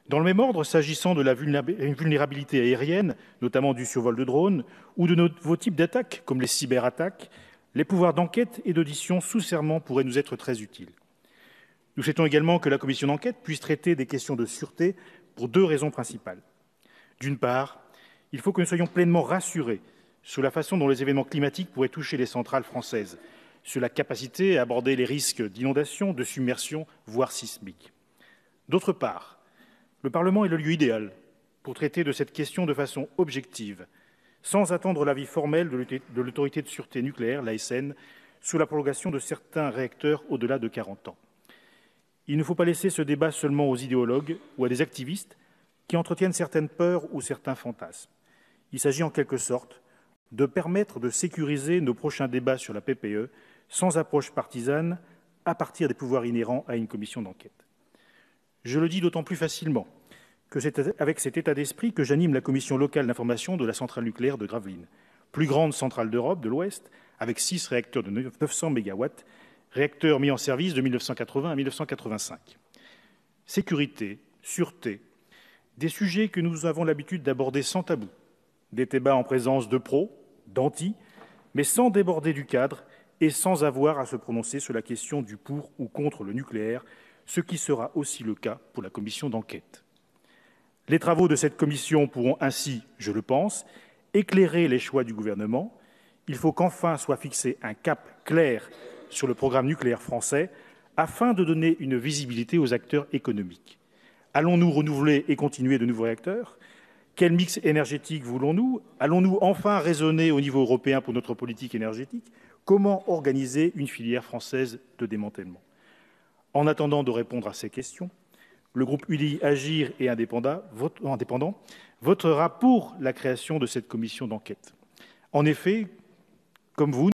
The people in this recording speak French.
Dans le même ordre, s'agissant de la vulnérabilité aérienne, notamment du survol de drones, ou de nouveaux types d'attaques, comme les cyberattaques, les pouvoirs d'enquête et d'audition sous serment pourraient nous être très utiles. Nous souhaitons également que la commission d'enquête puisse traiter des questions de sûreté pour deux raisons principales. D'une part, il faut que nous soyons pleinement rassurés sur la façon dont les événements climatiques pourraient toucher les centrales françaises, sur la capacité à aborder les risques d'inondation, de submersion, voire sismique. D'autre part, le Parlement est le lieu idéal pour traiter de cette question de façon objective, sans attendre l'avis formel de l'autorité de sûreté nucléaire, l'ASN, sur la prolongation de certains réacteurs au-delà de 40 ans. Il ne faut pas laisser ce débat seulement aux idéologues ou à des activistes qui entretiennent certaines peurs ou certains fantasmes. Il s'agit en quelque sorte de permettre de sécuriser nos prochains débats sur la PPE sans approche partisane à partir des pouvoirs inhérents à une commission d'enquête. Je le dis d'autant plus facilement que c'est avec cet état d'esprit que j'anime la commission locale d'information de la centrale nucléaire de Gravelines, plus grande centrale d'Europe de l'Ouest, avec 6 réacteurs de 900 MW, réacteurs mis en service de 1980 à 1985. Sécurité, sûreté, des sujets que nous avons l'habitude d'aborder sans tabou, des débats en présence de pros, d'anti, mais sans déborder du cadre et sans avoir à se prononcer sur la question du pour ou contre le nucléaire, ce qui sera aussi le cas pour la commission d'enquête. Les travaux de cette commission pourront ainsi, je le pense, éclairer les choix du gouvernement. Il faut qu'enfin soit fixé un cap clair sur le programme nucléaire français afin de donner une visibilité aux acteurs économiques. Allons-nous renouveler et continuer de nouveaux réacteurs ? Quel mix énergétique voulons-nous ? Allons-nous enfin raisonner au niveau européen pour notre politique énergétique ? Comment organiser une filière française de démantèlement ? En attendant de répondre à ces questions, le groupe UDI Agir et Indépendant votera pour la création de cette commission d'enquête. En effet, comme vous,